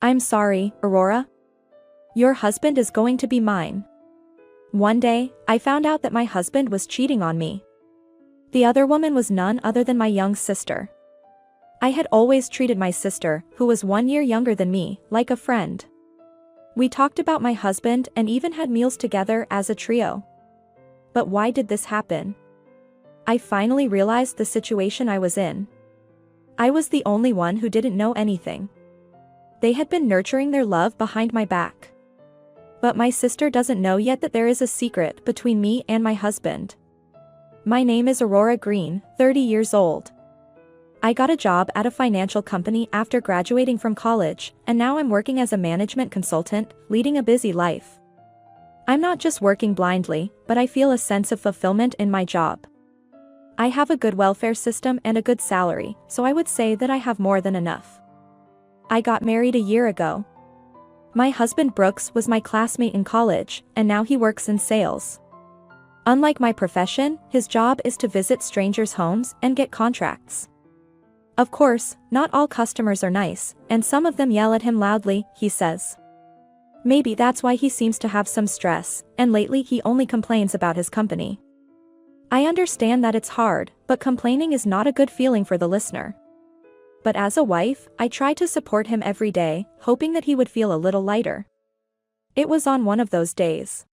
I'm sorry, Aurora. Your husband is going to be mine. One day, I found out that my husband was cheating on me. The other woman was none other than my young sister. I had always treated my sister, who was 1 year younger than me, like a friend. We talked about my husband and even had meals together as a trio. But why did this happen? I finally realized the situation I was in. I was the only one who didn't know anything. They had been nurturing their love behind my back. But my sister doesn't know yet that there is a secret between me and my husband. My name is Aurora Green, 30 years old. I got a job at a financial company after graduating from college, and now I'm working as a management consultant, leading a busy life. I'm not just working blindly, but I feel a sense of fulfillment in my job. I have a good welfare system and a good salary, so I would say that I have more than enough. I got married a year ago. My husband Brooks was my classmate in college, and now he works in sales. Unlike my profession, his job is to visit strangers' homes and get contracts. Of course, not all customers are nice, and some of them yell at him loudly, he says. Maybe that's why he seems to have some stress, and lately he only complains about his company. I understand that it's hard, but complaining is not a good feeling for the listener. But as a wife, I try to support him every day, hoping that he would feel a little lighter. It was on one of those days.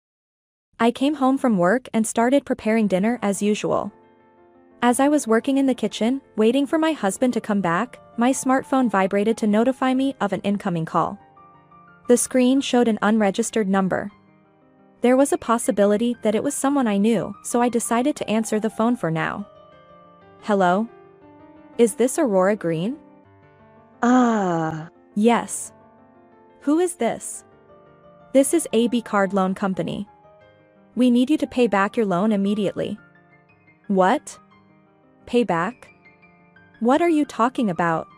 I came home from work and started preparing dinner as usual. As I was working in the kitchen, waiting for my husband to come back, my smartphone vibrated to notify me of an incoming call. The screen showed an unregistered number. There was a possibility that it was someone I knew, so I decided to answer the phone for now. Hello? Is this Aurora Green? Yes. Who is this? This is AB Card Loan Company. We need you to pay back your loan immediately. What? Pay back? What are you talking about?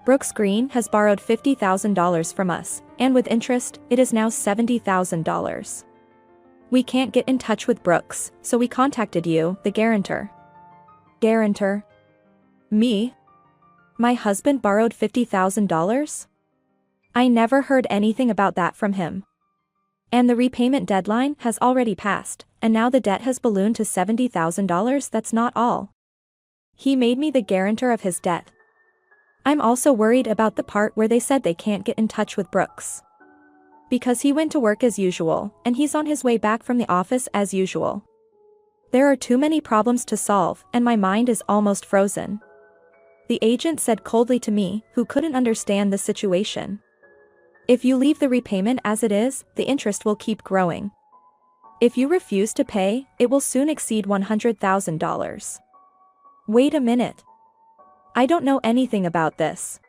Brooks Green has borrowed $50,000 from us, and with interest, it is now $70,000. We can't get in touch with Brooks, so we contacted you, the guarantor. Guarantor? Me? My husband borrowed $50,000? I never heard anything about that from him. And the repayment deadline has already passed, and now the debt has ballooned to $70,000. That's not all. He made me the guarantor of his debt. I'm also worried about the part where they said they can't get in touch with Brooks. Because he went to work as usual, and he's on his way back from the office as usual. There are too many problems to solve, and my mind is almost frozen. The agent said coldly to me, who couldn't understand the situation. If you leave the repayment as it is, the interest will keep growing. If you refuse to pay, it will soon exceed $100,000. Wait a minute. I don't know anything about this.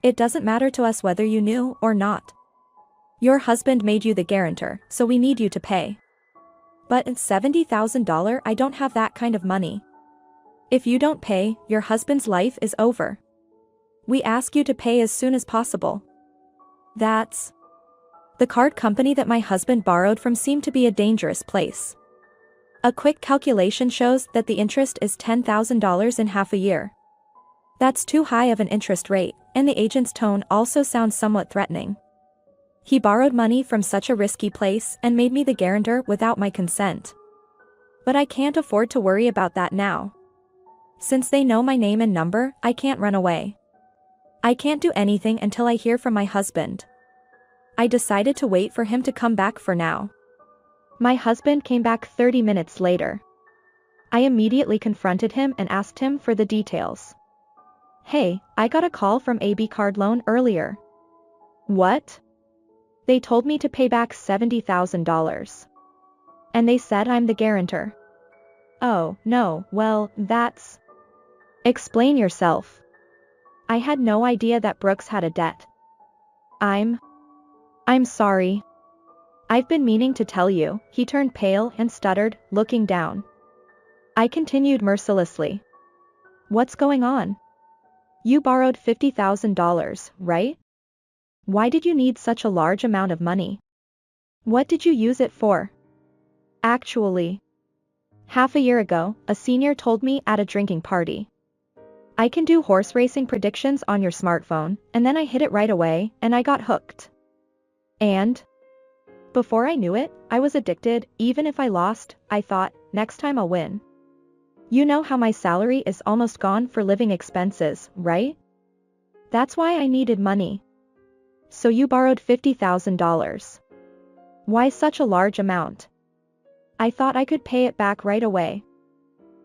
It doesn't matter to us whether you knew or not. Your husband made you the guarantor, so we need you to pay. But at $70,000, I don't have that kind of money. If you don't pay, your husband's life is over. We ask you to pay as soon as possible. That's... The card company that my husband borrowed from seemed to be a dangerous place. A quick calculation shows that the interest is $10,000 in half a year. That's too high of an interest rate, and the agent's tone also sounds somewhat threatening. He borrowed money from such a risky place and made me the guarantor without my consent. But I can't afford to worry about that now. Since they know my name and number, I can't run away. I can't do anything until I hear from my husband. I decided to wait for him to come back for now. My husband came back 30 minutes later. I immediately confronted him and asked him for the details. Hey, I got a call from AB Card Loan earlier. What? They told me to pay back $70,000. And they said I'm the guarantor. Oh, no, well, that's... Explain yourself. I had no idea that Brooks had a debt. I'm sorry. I've been meaning to tell you, he turned pale and stuttered, looking down. I continued mercilessly. What's going on? You borrowed $50,000, right? Why did you need such a large amount of money? What did you use it for? Actually, half a year ago, a senior told me at a drinking party. I can do horse racing predictions on your smartphone, and then I hit it right away, and I got hooked. And before I knew it, I was addicted. Even if I lost, I thought, next time I'll win. You know how my salary is almost gone for living expenses, right? That's why I needed money. So you borrowed $50,000. Why such a large amount? I thought I could pay it back right away.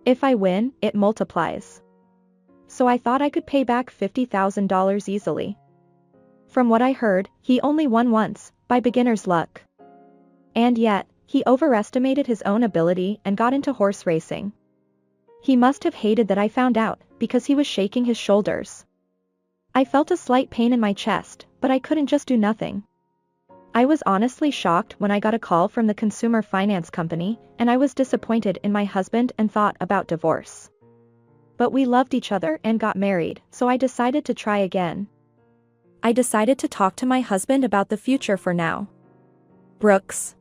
If I win, it multiplies. So I thought I could pay back $50,000 easily. From what I heard, he only won once, by beginner's luck. And yet, he overestimated his own ability and got into horse racing. He must have hated that I found out, because he was shaking his shoulders. I felt a slight pain in my chest, but I couldn't just do nothing. I was honestly shocked when I got a call from the consumer finance company, and I was disappointed in my husband and thought about divorce. But we loved each other and got married, so I decided to try again. I decided to talk to my husband about the future for now. Brooks.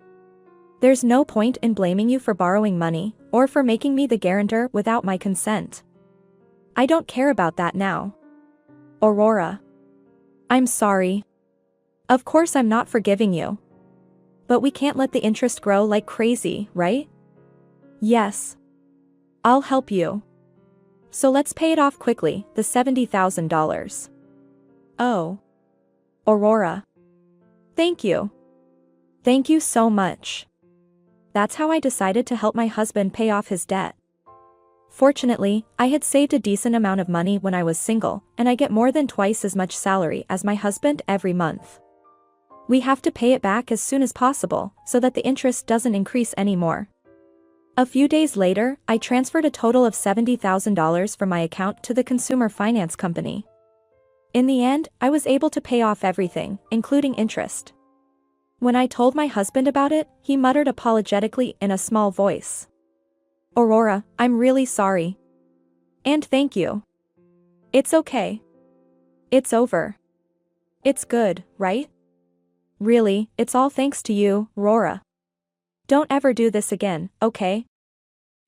There's no point in blaming you for borrowing money, or for making me the guarantor without my consent. I don't care about that now. Aurora. I'm sorry. Of course I'm not forgiving you. But we can't let the interest grow like crazy, right? Yes. I'll help you. So let's pay it off quickly, the $70,000. Oh. Aurora. Thank you. Thank you so much. That's how I decided to help my husband pay off his debt. Fortunately, I had saved a decent amount of money when I was single, and I get more than twice as much salary as my husband every month. We have to pay it back as soon as possible, so that the interest doesn't increase anymore. A few days later, I transferred a total of $70,000 from my account to the consumer finance company. In the end, I was able to pay off everything, including interest. When I told my husband about it, he muttered apologetically in a small voice. Aurora, I'm really sorry. And thank you. It's okay. It's over. It's good, right? Really, it's all thanks to you, Aurora. Don't ever do this again, okay?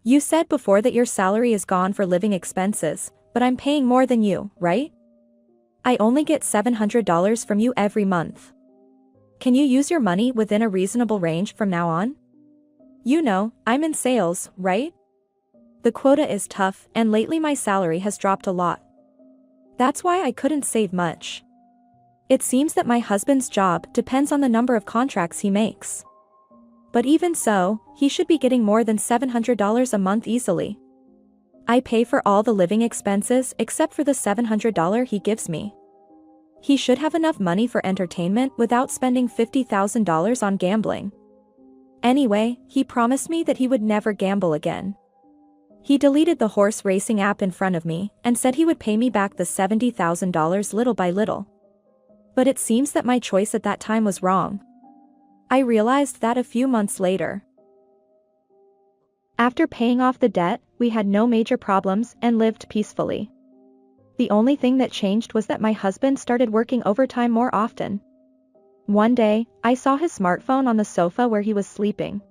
You said before that your salary is gone for living expenses, but I'm paying more than you, right? I only get $700 from you every month. Can you use your money within a reasonable range from now on? You know, I'm in sales, right? The quota is tough, and lately my salary has dropped a lot. That's why I couldn't save much. It seems that my husband's job depends on the number of contracts he makes. But even so, he should be getting more than $700 a month easily. I pay for all the living expenses except for the $700 he gives me. He should have enough money for entertainment without spending $50,000 on gambling. Anyway, he promised me that he would never gamble again. He deleted the horse racing app in front of me and said he would pay me back the $70,000 little by little. But it seems that my choice at that time was wrong. I realized that a few months later. After paying off the debt, we had no major problems and lived peacefully. The only thing that changed was that my husband started working overtime more often. One day, I saw his smartphone on the sofa where he was sleeping.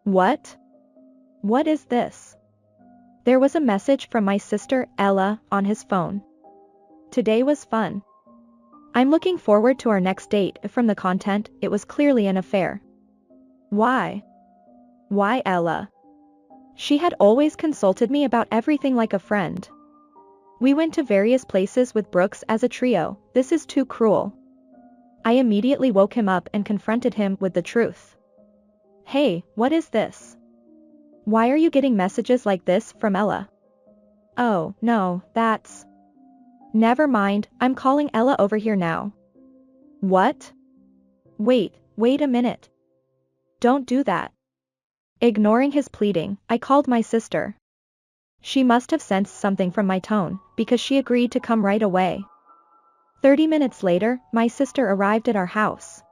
What? What is this? There was a message from my sister, Ella, on his phone. Today was fun. I'm looking forward to our next date. From the content, it was clearly an affair. Why? Why Ella? She had always consulted me about everything like a friend. We went to various places with Brooks as a trio. This is too cruel. I immediately woke him up and confronted him with the truth. Hey, what is this? Why are you getting messages like this from Ella? Oh, no, that's... Never mind, I'm calling Ella over here now. What? Wait a minute. Don't do that. Ignoring his pleading, I called my sister. She must have sensed something from my tone, because she agreed to come right away. 30 minutes later, my sister arrived at our house.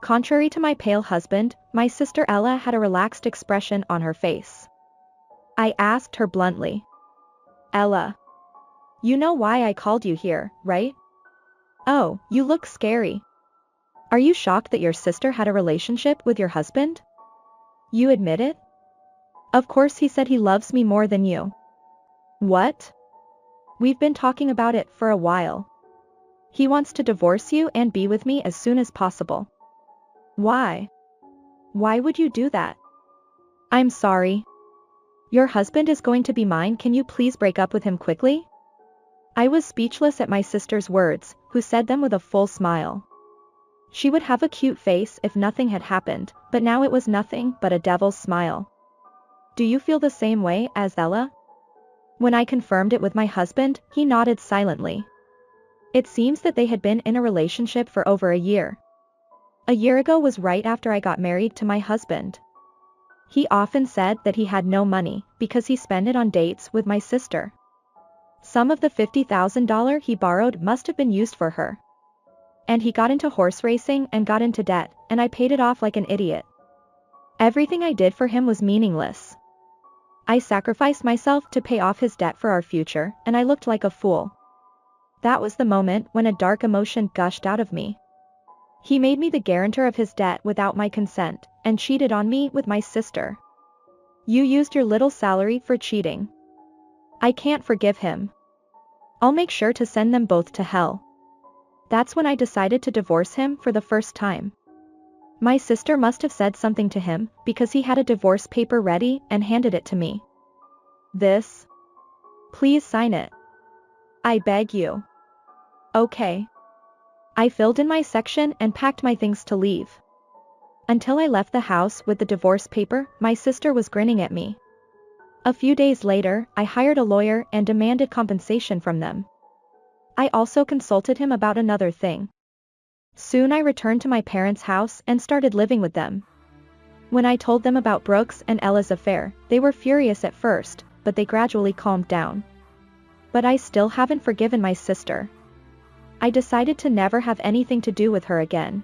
Contrary to my pale husband, my sister Ella had a relaxed expression on her face. I asked her bluntly. Ella. You know why I called you here, right? Oh, you look scary. Are you shocked that your sister had a relationship with your husband? You admit it? Of course he said he loves me more than you. What? We've been talking about it for a while. He wants to divorce you and be with me as soon as possible. Why? Why would you do that? I'm sorry. Your husband is going to be mine. Can you please break up with him quickly? I was speechless at my sister's words, who said them with a full smile. She would have a cute face if nothing had happened, but now it was nothing but a devil's smile. Do you feel the same way as Ella? When I confirmed it with my husband, he nodded silently. It seems that they had been in a relationship for over a year. A year ago was right after I got married to my husband. He often said that he had no money, because he spent it on dates with my sister. Some of the $50,000 he borrowed must have been used for her. And he got into horse racing and got into debt, and I paid it off like an idiot. Everything I did for him was meaningless. I sacrificed myself to pay off his debt for our future, and I looked like a fool. That was the moment when a dark emotion gushed out of me. He made me the guarantor of his debt without my consent, and cheated on me with my sister. You used your little salary for cheating. I can't forgive him. I'll make sure to send them both to hell. That's when I decided to divorce him for the first time. My sister must have said something to him, because he had a divorce paper ready and handed it to me. This? Please sign it. I beg you. Okay. I filled in my section and packed my things to leave. Until I left the house with the divorce paper, my sister was grinning at me. A few days later, I hired a lawyer and demanded compensation from them. I also consulted him about another thing. Soon I returned to my parents' house and started living with them. When I told them about Brooks and Ella's affair, they were furious at first, but they gradually calmed down. But I still haven't forgiven my sister. I decided to never have anything to do with her again.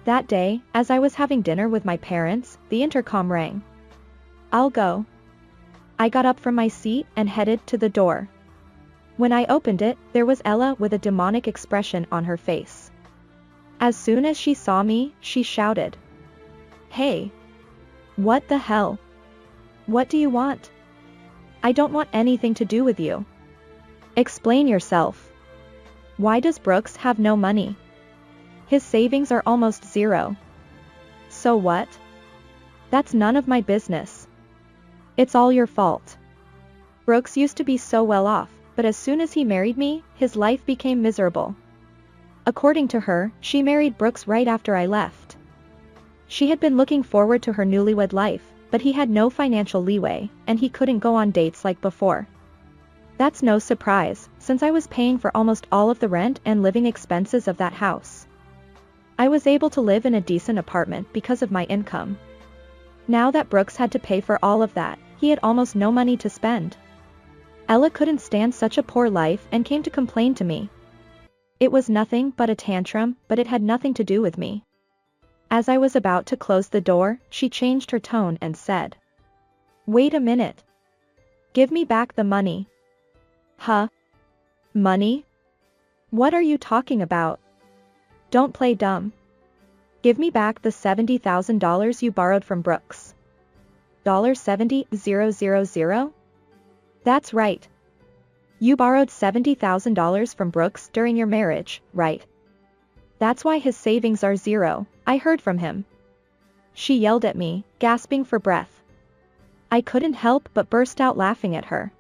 That day, as I was having dinner with my parents, the intercom rang. I'll go. I got up from my seat and headed to the door. When I opened it, there was Ella with a demonic expression on her face. As soon as she saw me, she shouted. Hey! What the hell? What do you want? I don't want anything to do with you. Explain yourself. Why does Brooks have no money? His savings are almost zero. So what? That's none of my business. It's all your fault. Brooks used to be so well off, but as soon as he married me, his life became miserable. According to her, she married Brooks right after I left. She had been looking forward to her newlywed life, but he had no financial leeway, and he couldn't go on dates like before. That's no surprise, since I was paying for almost all of the rent and living expenses of that house. I was able to live in a decent apartment because of my income. Now that Brooks had to pay for all of that, he had almost no money to spend. Ella couldn't stand such a poor life and came to complain to me. It was nothing but a tantrum, but it had nothing to do with me. As I was about to close the door, she changed her tone and said, "Wait a minute. Give me back the money." Huh? Money? What are you talking about? Don't play dumb. Give me back the $70,000 you borrowed from Brooks. $70,000? That's right. You borrowed $70,000 from Brooks during your marriage, right? That's why his savings are zero, I heard from him. She yelled at me, gasping for breath. I couldn't help but burst out laughing at her.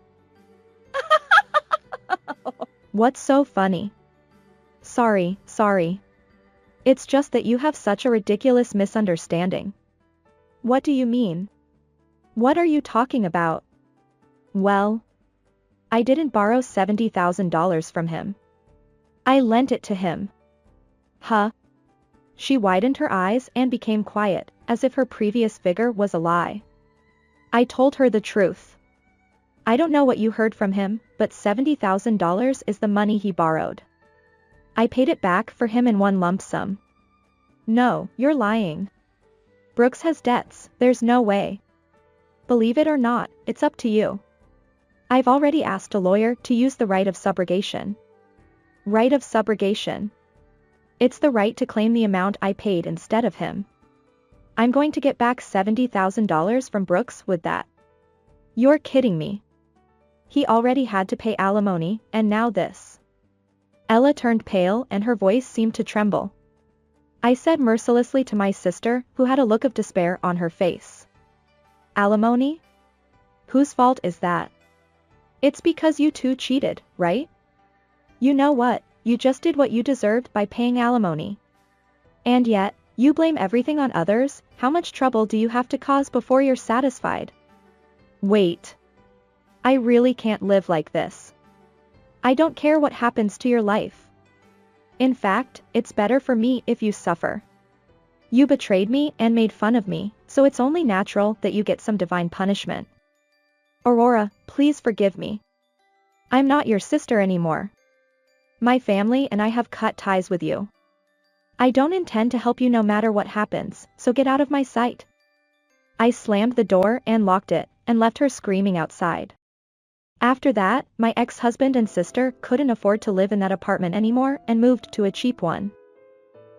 What's so funny? Sorry. It's just that you have such a ridiculous misunderstanding. What do you mean? What are you talking about? Well, I didn't borrow $70,000 from him. I lent it to him. Huh? She widened her eyes and became quiet, as if her previous vigor was a lie. I told her the truth. I don't know what you heard from him, but $70,000 is the money he borrowed. I paid it back for him in one lump sum. No, you're lying. Brooks has debts, there's no way. Believe it or not, it's up to you. I've already asked a lawyer to use the right of subrogation. Right of subrogation. It's the right to claim the amount I paid instead of him. I'm going to get back $70,000 from Brooks with that. You're kidding me. He already had to pay alimony, and now this. Ella turned pale and her voice seemed to tremble. I said mercilessly to my sister, who had a look of despair on her face. Alimony? Whose fault is that? It's because you two cheated, right? You know what, you just did what you deserved by paying alimony. And yet, you blame everything on others. How much trouble do you have to cause before you're satisfied? Wait. I really can't live like this. I don't care what happens to your life. In fact, it's better for me if you suffer. You betrayed me and made fun of me, so it's only natural that you get some divine punishment. Aurora, please forgive me. I'm not your sister anymore. My family and I have cut ties with you. I don't intend to help you no matter what happens, so get out of my sight. I slammed the door and locked it, and left her screaming outside. After that, my ex-husband and sister couldn't afford to live in that apartment anymore and moved to a cheap one.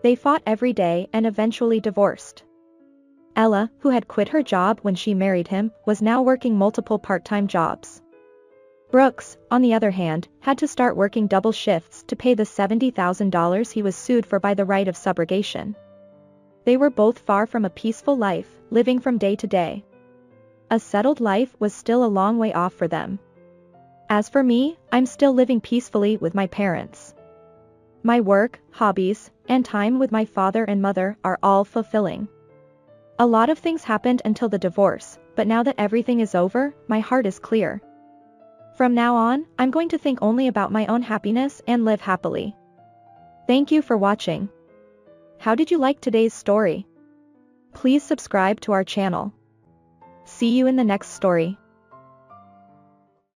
They fought every day and eventually divorced. Ella, who had quit her job when she married him, was now working multiple part-time jobs. Brooks, on the other hand, had to start working double shifts to pay the $70,000 he was sued for by the right of subrogation. They were both far from a peaceful life, living from day to day. A settled life was still a long way off for them. As for me, I'm still living peacefully with my parents. My work, hobbies, and time with my father and mother are all fulfilling. A lot of things happened until the divorce, but now that everything is over, my heart is clear. From now on, I'm going to think only about my own happiness and live happily. Thank you for watching. How did you like today's story? Please subscribe to our channel. See you in the next story.